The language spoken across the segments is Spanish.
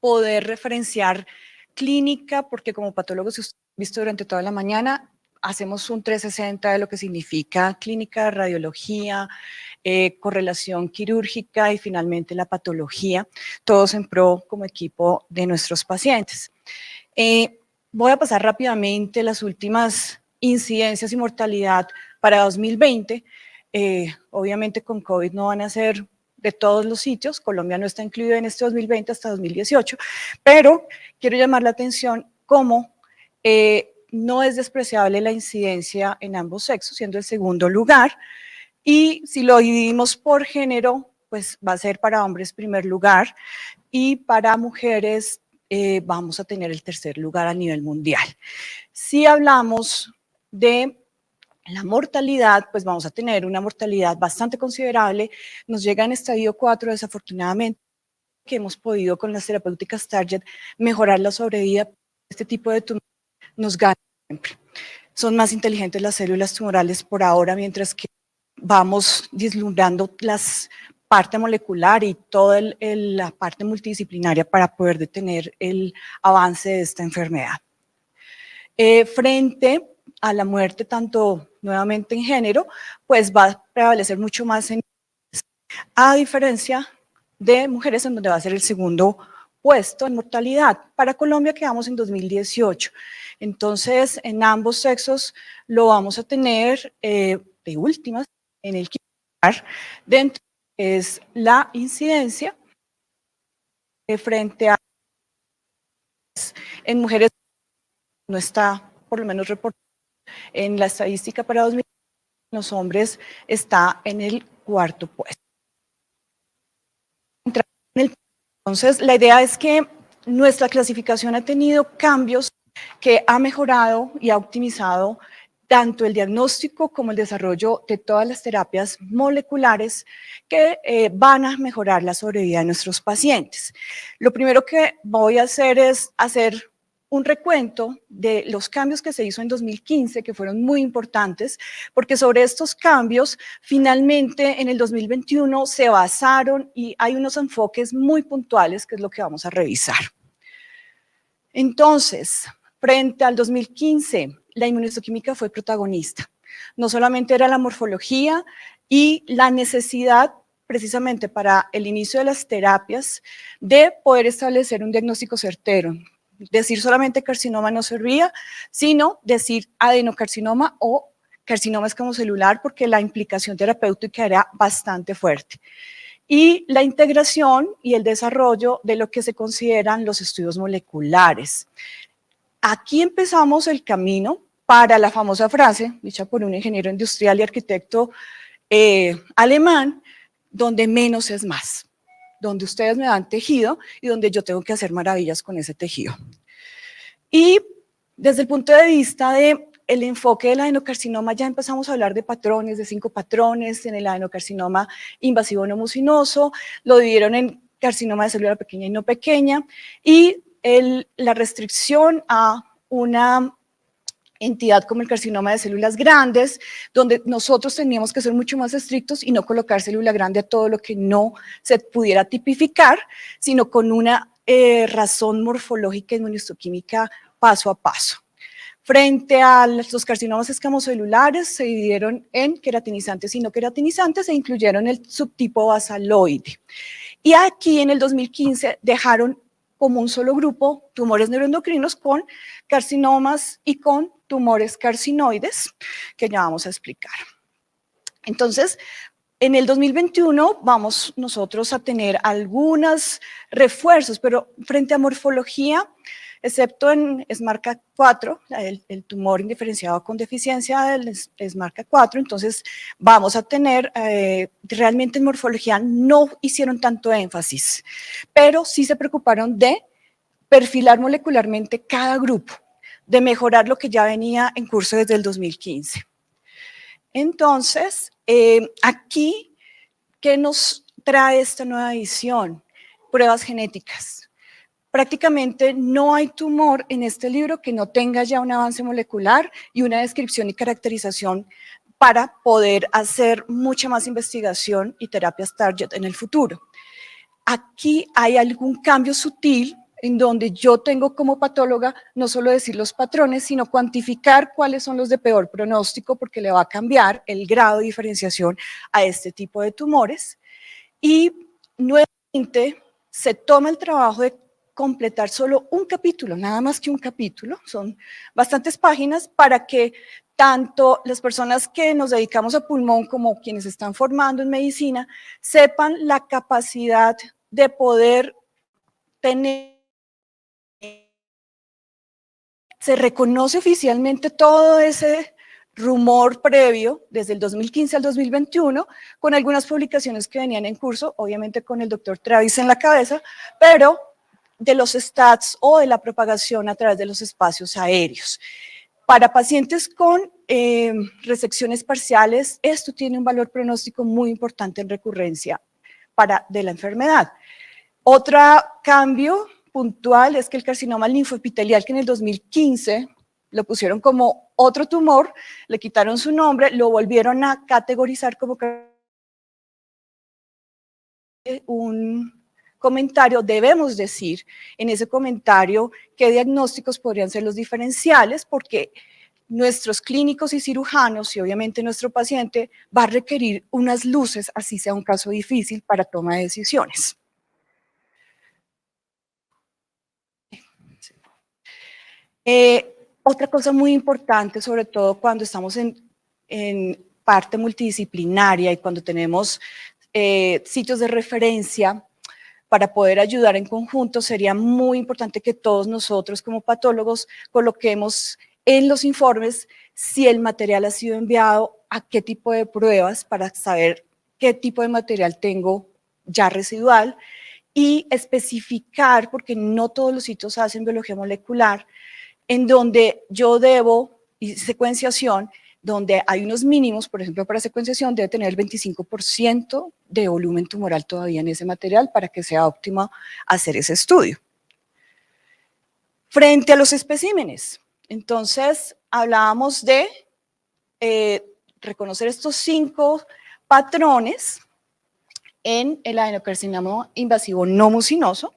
poder referenciar clínica, porque como patólogos, si usted ha visto durante toda la mañana, hacemos un 360 de lo que significa clínica, radiología, correlación quirúrgica y finalmente la patología, todos en pro como equipo de nuestros pacientes. Voy a pasar rápidamente las últimas incidencias y mortalidad para 2020. Obviamente con COVID no van a ser de todos los sitios, Colombia no está incluido en este 2020 hasta 2018, pero quiero llamar la atención cómo no es despreciable la incidencia en ambos sexos, siendo el segundo lugar, y si lo dividimos por género, pues va a ser para hombres primer lugar, y para mujeres vamos a tener el tercer lugar a nivel mundial. Si hablamos de la mortalidad, pues vamos a tener una mortalidad bastante considerable. Nos llega en estadio 4, desafortunadamente, que hemos podido con las terapéuticas target mejorar la sobrevida. Este tipo de tumores nos gana siempre. Son más inteligentes las células tumorales por ahora, mientras que vamos vislumbrando las parte molecular y toda la parte multidisciplinaria para poder detener el avance de esta enfermedad. Frente a la muerte, tanto nuevamente en género, pues va a prevalecer mucho más en a diferencia de mujeres, en donde va a ser el segundo puesto en mortalidad. Para Colombia quedamos en 2018. Entonces, en ambos sexos lo vamos a tener de últimas en el quinto lugar. Dentro es la incidencia frente a en mujeres no está por lo menos reportado en la estadística para 2000, los hombres está en el cuarto puesto. Entonces, la idea es que nuestra clasificación ha tenido cambios que ha mejorado y ha optimizado tanto el diagnóstico como el desarrollo de todas las terapias moleculares que van a mejorar la sobrevida de nuestros pacientes. Lo primero que voy a hacer es hacer un recuento de los cambios que se hizo en 2015, que fueron muy importantes, porque sobre estos cambios, finalmente en el 2021 se basaron y hay unos enfoques muy puntuales, que es lo que vamos a revisar. Entonces, frente al 2015, la inmunohistoquímica fue protagonista. No solamente era la morfología y la necesidad precisamente para el inicio de las terapias de poder establecer un diagnóstico certero. Decir solamente carcinoma no servía, sino decir adenocarcinoma o carcinoma escamocelular, porque la implicación terapéutica era bastante fuerte. Y la integración y el desarrollo de lo que se consideran los estudios moleculares. Aquí empezamos el camino para la famosa frase, dicha por un ingeniero industrial y arquitecto alemán, donde menos es más, donde ustedes me dan tejido y donde yo tengo que hacer maravillas con ese tejido. Y desde el punto de vista del enfoque del adenocarcinoma, ya empezamos a hablar de patrones, de 5 patrones en el adenocarcinoma invasivo no mucinoso, lo dividieron en carcinoma de célula pequeña y no pequeña, y la restricción a una entidad como el carcinoma de células grandes, donde nosotros teníamos que ser mucho más estrictos y no colocar célula grande a todo lo que no se pudiera tipificar, sino con una razón morfológica y inmunohistoquímica paso a paso. Frente a los carcinomas escamocelulares, se dividieron en queratinizantes y no queratinizantes e incluyeron el subtipo basaloide. Y aquí en el 2015 dejaron como un solo grupo tumores neuroendocrinos con carcinomas y con tumores carcinoides, que ya vamos a explicar. Entonces, en el 2021 vamos nosotros a tener algunos refuerzos, pero frente a morfología, excepto en SMARCA4, el tumor indiferenciado con deficiencia del SMARCA4, entonces vamos a tener, realmente en morfología no hicieron tanto énfasis, pero sí se preocuparon de perfilar molecularmente cada grupo, de mejorar lo que ya venía en curso desde el 2015. Entonces, aquí, ¿qué nos trae esta nueva edición? Pruebas genéticas. Prácticamente no hay tumor en este libro que no tenga ya un avance molecular y una descripción y caracterización para poder hacer mucha más investigación y terapias target en el futuro. Aquí hay algún cambio sutil en donde yo tengo como patóloga no solo decir los patrones, sino cuantificar cuáles son los de peor pronóstico, porque le va a cambiar el grado de diferenciación a este tipo de tumores. Y nuevamente se toma el trabajo de completar solo un capítulo, nada más que un capítulo, son bastantes páginas para que tanto las personas que nos dedicamos a pulmón como quienes están formando en medicina sepan la capacidad de poder tener. Se reconoce oficialmente todo ese rumor previo desde el 2015 al 2021 con algunas publicaciones que venían en curso, obviamente con el doctor Travis en la cabeza, pero de los stats o de la propagación a través de los espacios aéreos. Para pacientes con resecciones parciales, esto tiene un valor pronóstico muy importante en recurrencia de la enfermedad. Otro cambio puntual es que el carcinoma linfoepitelial, que en el 2015 lo pusieron como otro tumor, le quitaron su nombre, lo volvieron a categorizar como un comentario, debemos decir en ese comentario qué diagnósticos podrían ser los diferenciales, porque nuestros clínicos y cirujanos y obviamente nuestro paciente va a requerir unas luces, así sea un caso difícil, para toma de decisiones. Otra cosa muy importante, sobre todo cuando estamos en parte multidisciplinaria y cuando tenemos sitios de referencia para poder ayudar en conjunto, sería muy importante que todos nosotros como patólogos coloquemos en los informes si el material ha sido enviado, a qué tipo de pruebas para saber qué tipo de material tengo ya residual y especificar, porque no todos los sitios hacen biología molecular, en donde yo debo, y secuenciación, donde hay unos mínimos, por ejemplo, para secuenciación debe tener el 25% de volumen tumoral todavía en ese material para que sea óptimo hacer ese estudio. Frente a los especímenes, entonces hablábamos de reconocer estos 5 patrones en el adenocarcinoma invasivo no mucinoso,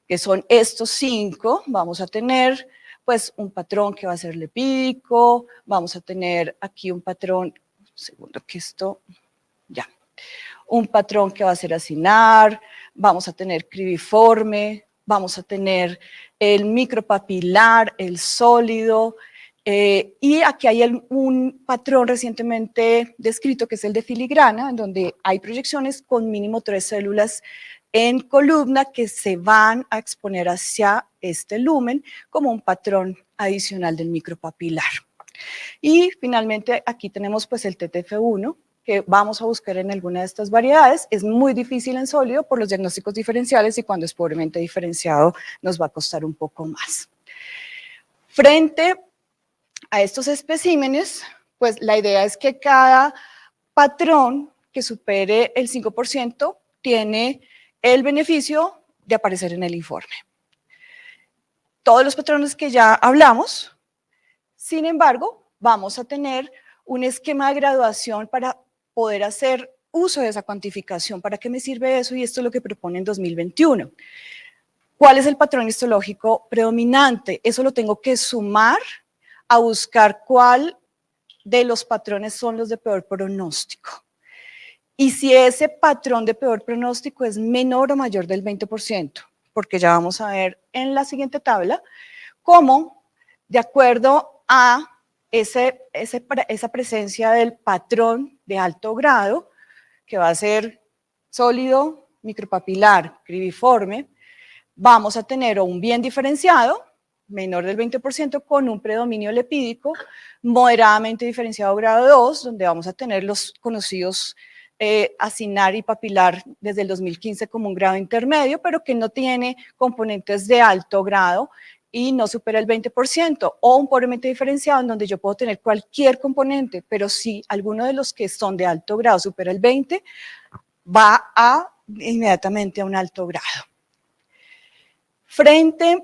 que son estos 5, vamos a tener pues un patrón que va a ser lipídico, vamos a tener aquí un patrón, un segundo que esto, ya, un patrón que va a ser acinar, vamos a tener cribiforme, vamos a tener el micropapilar, el sólido, y aquí hay un patrón recientemente descrito que es el de filigrana, en donde hay proyecciones con mínimo 3 células en columna que se van a exponer hacia este lumen como un patrón adicional del micropapilar. Y finalmente aquí tenemos pues el TTF1, que vamos a buscar en alguna de estas variedades. Es muy difícil en sólido por los diagnósticos diferenciales y cuando es pobremente diferenciado nos va a costar un poco más. Frente a estos especímenes, pues la idea es que cada patrón que supere el 5% tiene el beneficio de aparecer en el informe. Todos los patrones que ya hablamos, sin embargo, vamos a tener un esquema de graduación para poder hacer uso de esa cuantificación. ¿Para qué me sirve eso? Y esto es lo que propone en 2021. ¿Cuál es el patrón histológico predominante? Eso lo tengo que sumar a buscar cuál de los patrones son los de peor pronóstico. Y si ese patrón de peor pronóstico es menor o mayor del 20%, porque ya vamos a ver en la siguiente tabla cómo, de acuerdo a esa presencia del patrón de alto grado, que va a ser sólido, micropapilar, cribiforme, vamos a tener un bien diferenciado, menor del 20%, con un predominio lipídico, moderadamente diferenciado grado 2, donde vamos a tener los conocidos acinar y papilar desde el 2015 como un grado intermedio, pero que no tiene componentes de alto grado y no supera el 20%, o un pobremente diferenciado en donde yo puedo tener cualquier componente, pero si alguno de los que son de alto grado supera el 20%, va inmediatamente a un alto grado. Frente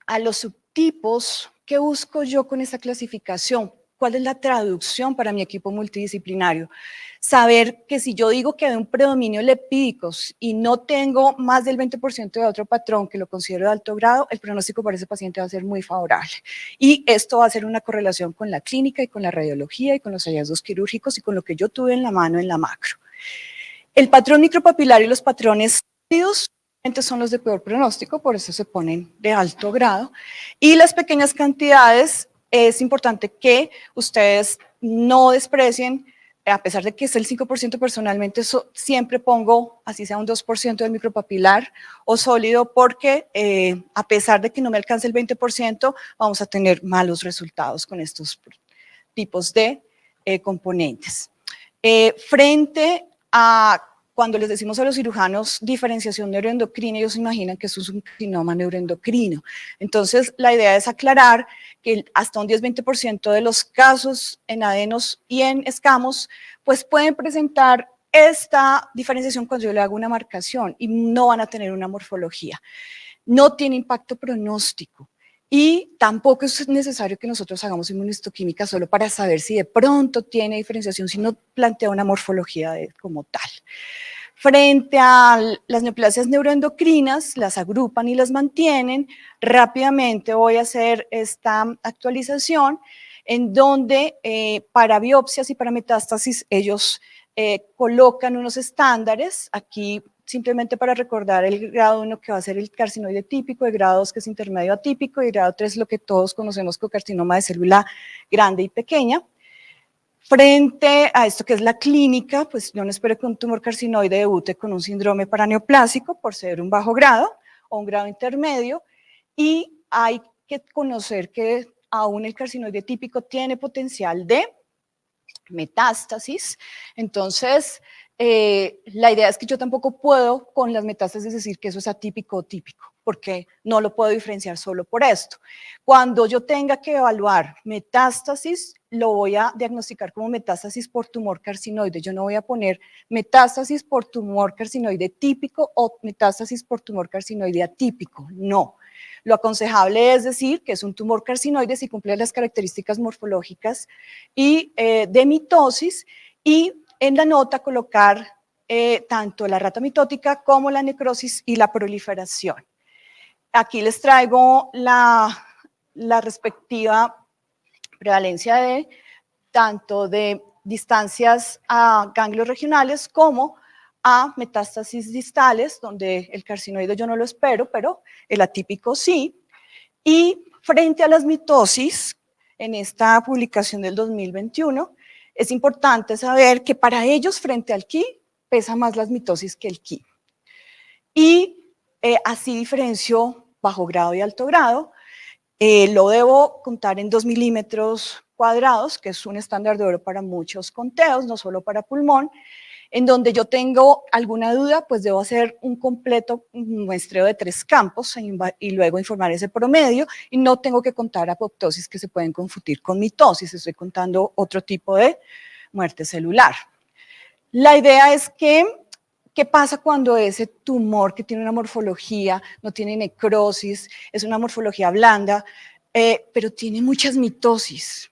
a los subtipos, ¿qué busco yo con esta clasificación? ¿cuál es la traducción para mi equipo multidisciplinario? Saber que si yo digo que hay un predominio lepídico y no tengo más del 20% de otro patrón que lo considero de alto grado, el pronóstico para ese paciente va a ser muy favorable. Y esto va a ser una correlación con la clínica y con la radiología y con los hallazgos quirúrgicos y con lo que yo tuve en la mano en la macro. El patrón micropapilar y los patrones sólidos son los de peor pronóstico, por eso se ponen de alto grado. Y las pequeñas cantidades, es importante que ustedes no desprecien, a pesar de que es el 5% personalmente, siempre pongo, así sea un 2% del micropapilar o sólido, porque a pesar de que no me alcance el 20%, vamos a tener malos resultados con estos tipos de componentes. Frente a cuando les decimos a los cirujanos diferenciación neuroendocrina, ellos se imaginan que eso es un carcinoma neuroendocrino. Entonces, la idea es aclarar que hasta un 10-20% de los casos en adenos y en escamos, pues pueden presentar esta diferenciación cuando yo le hago una marcación y no van a tener una morfología. No tiene impacto pronóstico. Y tampoco es necesario que nosotros hagamos inmunistoquímica solo para saber si de pronto tiene diferenciación, sino plantea una morfología como tal. Frente a las neoplasias neuroendocrinas, las agrupan y las mantienen. Rápidamente voy a hacer esta actualización en donde para biopsias y para metástasis ellos colocan unos estándares. Aquí simplemente para recordar el grado 1 que va a ser el carcinoide típico, el grado 2 que es intermedio atípico y el grado 3 lo que todos conocemos como carcinoma de célula grande y pequeña. Frente a esto que es la clínica, pues yo no espero que un tumor carcinoide debute con un síndrome paraneoplásico por ser un bajo grado o un grado intermedio, y hay que conocer que aún el carcinoide típico tiene potencial de metástasis. Entonces, la idea es que yo tampoco puedo con las metástasis decir que eso es atípico o típico, porque no lo puedo diferenciar solo por esto. Cuando yo tenga que evaluar metástasis, lo voy a diagnosticar como metástasis por tumor carcinoide. Yo no voy a poner metástasis por tumor carcinoide típico o metástasis por tumor carcinoide atípico, no. Lo aconsejable es decir que es un tumor carcinoide si cumple las características morfológicas y de mitosis, y en la nota colocar tanto la rata mitótica como la necrosis y la proliferación. Aquí les traigo la respectiva prevalencia de tanto de distancias a ganglios regionales como a metástasis distales, donde el carcinoide yo no lo espero, pero el atípico sí. Y frente a las mitosis, en esta publicación del 2021, es importante saber que para ellos, frente al QI, pesa más las mitosis que el QI. Y así diferencio bajo grado y alto grado. Lo debo contar en 2 milímetros cuadrados, que es un estándar de oro para muchos conteos, no solo para pulmón. En donde yo tengo alguna duda, pues debo hacer un completo muestreo de 3 campos y luego informar ese promedio, y no tengo que contar apoptosis que se pueden confundir con mitosis, estoy contando otro tipo de muerte celular. La idea es que, ¿qué pasa cuando ese tumor que tiene una morfología, no tiene necrosis, es una morfología blanda, pero tiene muchas mitosis?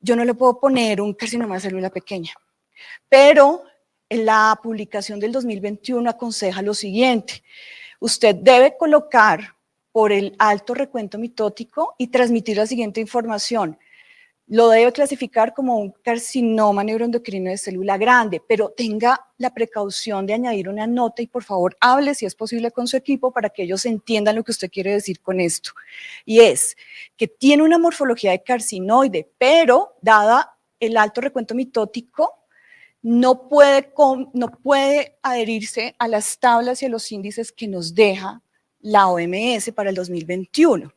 Yo no le puedo poner un carcinoma de célula pequeña, pero la publicación del 2021 aconseja lo siguiente: usted debe colocar por el alto recuento mitótico y transmitir la siguiente información. Lo debe clasificar como un carcinoma neuroendocrino de célula grande, pero tenga la precaución de añadir una nota y por favor hable si es posible con su equipo para que ellos entiendan lo que usted quiere decir con esto. Y es que tiene una morfología de carcinoide, pero dada el alto recuento mitótico, no puede adherirse a las tablas y a los índices que nos deja la OMS para el 2021.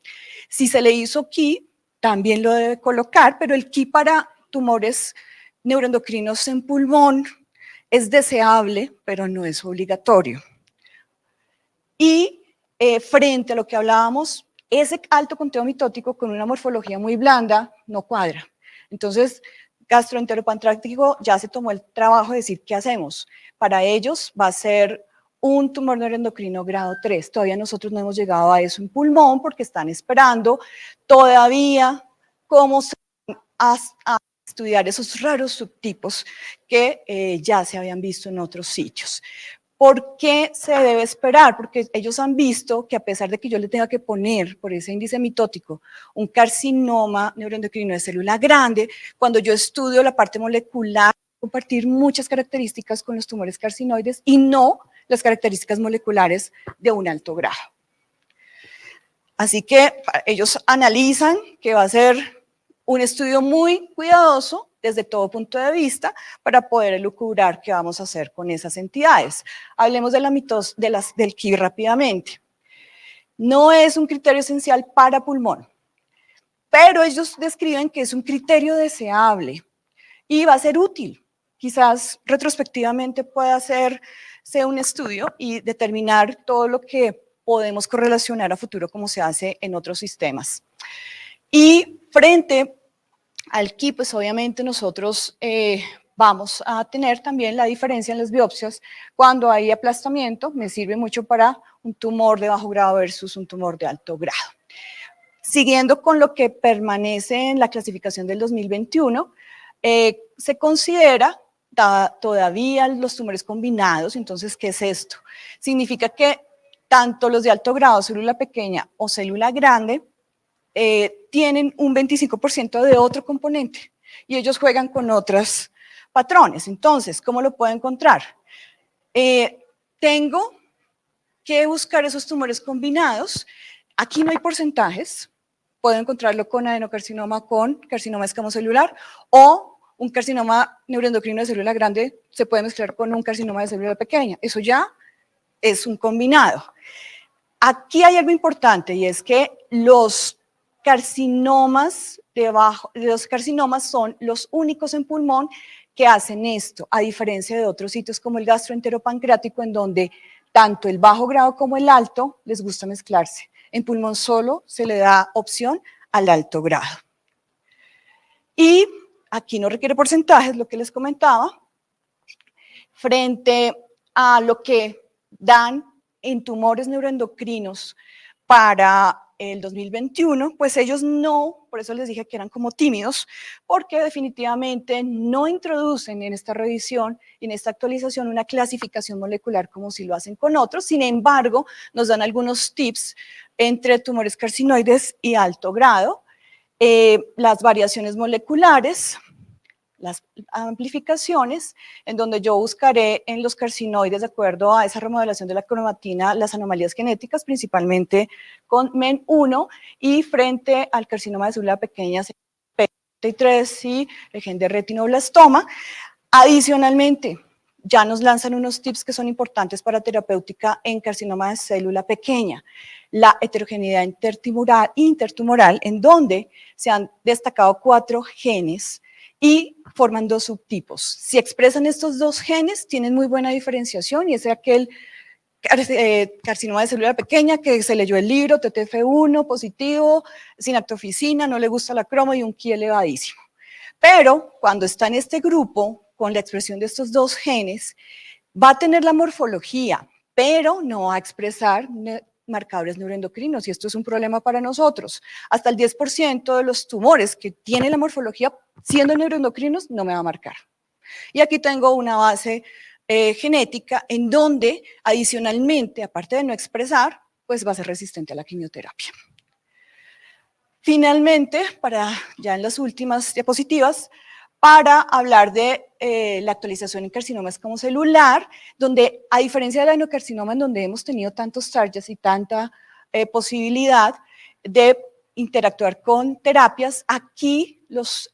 Si se le hizo QI, también lo debe colocar, pero el QI para tumores neuroendocrinos en pulmón es deseable, pero no es obligatorio. Y frente a lo que hablábamos, ese alto conteo mitótico con una morfología muy blanda no cuadra. Entonces, gastroenteropancreático ya se tomó el trabajo de decir qué hacemos. Para ellos va a ser un tumor neuroendocrino grado 3. Todavía nosotros no hemos llegado a eso en pulmón porque están esperando todavía cómo se a estudiar esos raros subtipos que ya se habían visto en otros sitios. ¿Por qué se debe esperar? Porque ellos han visto que a pesar de que yo le tenga que poner por ese índice mitótico un carcinoma neuroendocrino de célula grande, cuando yo estudio la parte molecular, compartir muchas características con los tumores carcinoides y no las características moleculares de un alto grado. Así que ellos analizan que va a ser un estudio muy cuidadoso desde todo punto de vista para poder elucubrar qué vamos a hacer con esas entidades. Hablemos de del KIB rápidamente. No es un criterio esencial para pulmón, pero ellos describen que es un criterio deseable y va a ser útil. Quizás retrospectivamente pueda hacerse un estudio y determinar todo lo que podemos correlacionar a futuro como se hace en otros sistemas. Y frente al KIB, pues obviamente nosotros vamos a tener también la diferencia en las biopsias cuando hay aplastamiento, me sirve mucho para un tumor de bajo grado versus un tumor de alto grado. Siguiendo con lo que permanece en la clasificación del 2021, se considera todavía los tumores combinados. Entonces, ¿qué es esto? Significa que tanto los de alto grado, célula pequeña o célula grande, tienen un 25% de otro componente y ellos juegan con otros patrones. Entonces, ¿cómo lo puedo encontrar? Tengo que buscar esos tumores combinados. Aquí no hay porcentajes. Puedo encontrarlo con adenocarcinoma, con carcinoma escamocelular o un carcinoma neuroendocrino de célula grande se puede mezclar con un carcinoma de célula pequeña. Eso ya es un combinado. Aquí hay algo importante y es que los carcinomas son los únicos en pulmón que hacen esto, a diferencia de otros sitios como el gastroenteropancreático, en donde tanto el bajo grado como el alto les gusta mezclarse. En pulmón solo se le da opción al alto grado. Y aquí no requiere porcentajes, lo que les comentaba, frente a lo que dan en tumores neuroendocrinos para el 2021, pues ellos no, por eso les dije que eran como tímidos, porque definitivamente no introducen en esta revisión y en esta actualización una clasificación molecular como si lo hacen con otros. Sin embargo, nos dan algunos tips entre tumores carcinoides y alto grado, las variaciones moleculares, las amplificaciones, en donde yo buscaré en los carcinoides, de acuerdo a esa remodelación de la cromatina, las anomalías genéticas, principalmente con MEN1, y frente al carcinoma de célula pequeña, P33 y el gen de retinoblastoma. Adicionalmente, ya nos lanzan unos tips que son importantes para terapéutica en carcinoma de célula pequeña, la heterogeneidad intertumoral, en donde se han destacado 4 genes y forman 2 subtipos. Si expresan estos 2 genes, tienen muy buena diferenciación y es aquel carcinoma de célula pequeña que se leyó el libro, TTF1 positivo, sin actoficina, no le gusta la croma y un Ki elevadísimo. Pero cuando está en este grupo, con la expresión de estos 2 genes, va a tener la morfología, pero no va a expresar marcadores neuroendocrinos, y esto es un problema para nosotros. Hasta el 10% de los tumores que tienen la morfología siendo neuroendocrinos no me va a marcar. Y aquí tengo una base genética en donde adicionalmente, aparte de no expresar, pues va a ser resistente a la quimioterapia. Finalmente, ya en las últimas diapositivas, para hablar de la actualización en carcinoma escamocelular, donde a diferencia del adenocarcinoma, en donde hemos tenido tantos targets y tanta posibilidad de interactuar con terapias, aquí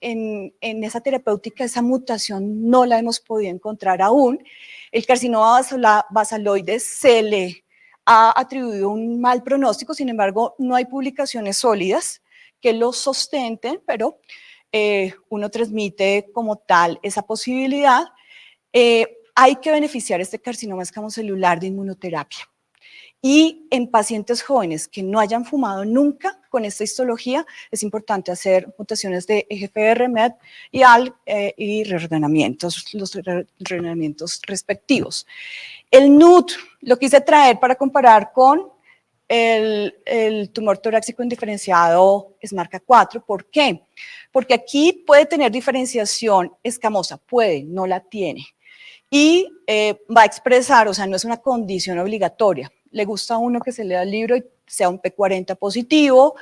en esa terapéutica, esa mutación no la hemos podido encontrar aún. El carcinoma basaloide se le ha atribuido un mal pronóstico, sin embargo, no hay publicaciones sólidas que lo sustenten, pero uno transmite como tal esa posibilidad. Hay que beneficiar este carcinoma escamocelular de inmunoterapia. Y en pacientes jóvenes que no hayan fumado nunca con esta histología, es importante hacer mutaciones de EGFR, MET y ALK y los reordenamientos respectivos. El NUT lo quise traer para comparar con el tumor torácico indiferenciado es marca 4. ¿Por qué? Porque aquí puede tener diferenciación escamosa, puede, no la tiene. Y va a expresar, o sea, no es una condición obligatoria. Le gusta a uno que se lea el libro y sea un P40 positivo,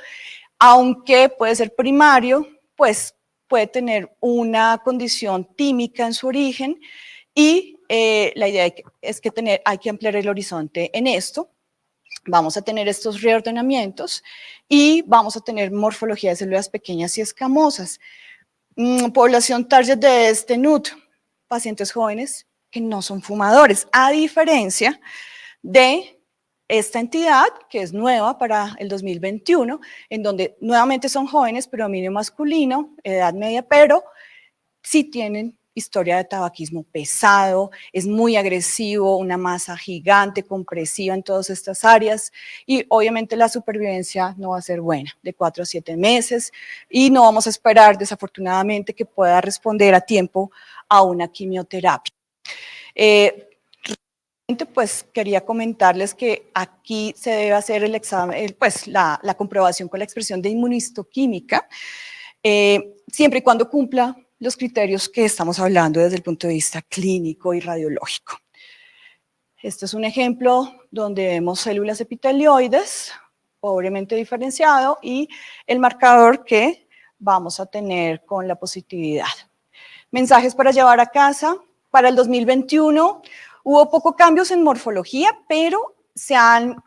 aunque puede ser primario, pues puede tener una condición tímica en su origen y la idea es que hay que ampliar el horizonte en esto. Vamos a tener estos reordenamientos y vamos a tener morfología de células pequeñas y escamosas. Población target de este NUT, pacientes jóvenes que no son fumadores, a diferencia de esta entidad que es nueva para el 2021, en donde nuevamente son jóvenes, predominio masculino, edad media, pero sí tienen historia de tabaquismo pesado, es muy agresivo, una masa gigante, compresiva en todas estas áreas y obviamente la supervivencia no va a ser buena, de 4 a 7 meses y no vamos a esperar desafortunadamente que pueda responder a tiempo a una quimioterapia. Pues quería comentarles que aquí se debe hacer el examen, pues la comprobación con la expresión de inmunistoquímica, siempre y cuando cumpla los criterios que estamos hablando desde el punto de vista clínico y radiológico. Este es un ejemplo donde vemos células epitelioides, pobremente diferenciado, y el marcador que vamos a tener con la positividad. Mensajes para llevar a casa. Para el 2021 hubo pocos cambios en morfología, pero se han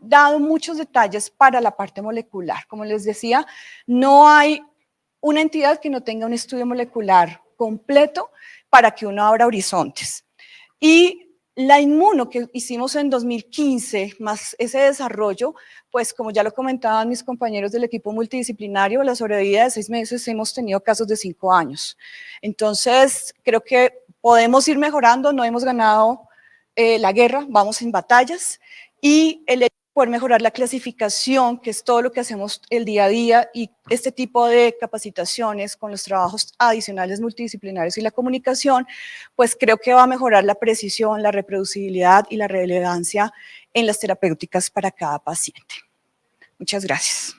dado muchos detalles para la parte molecular. Como les decía, no hay una entidad que no tenga un estudio molecular completo para que uno abra horizontes. Y la inmuno que hicimos en 2015, más ese desarrollo, pues como ya lo comentaban mis compañeros del equipo multidisciplinario, la sobrevida de 6 meses hemos tenido casos de 5 años. Entonces, creo que podemos ir mejorando, no hemos ganado la guerra, vamos en batallas, y el hecho de poder mejorar la clasificación, que es todo lo que hacemos el día a día, y este tipo de capacitaciones con los trabajos adicionales multidisciplinarios y la comunicación, pues creo que va a mejorar la precisión, la reproducibilidad y la relevancia en las terapéuticas para cada paciente. Muchas gracias.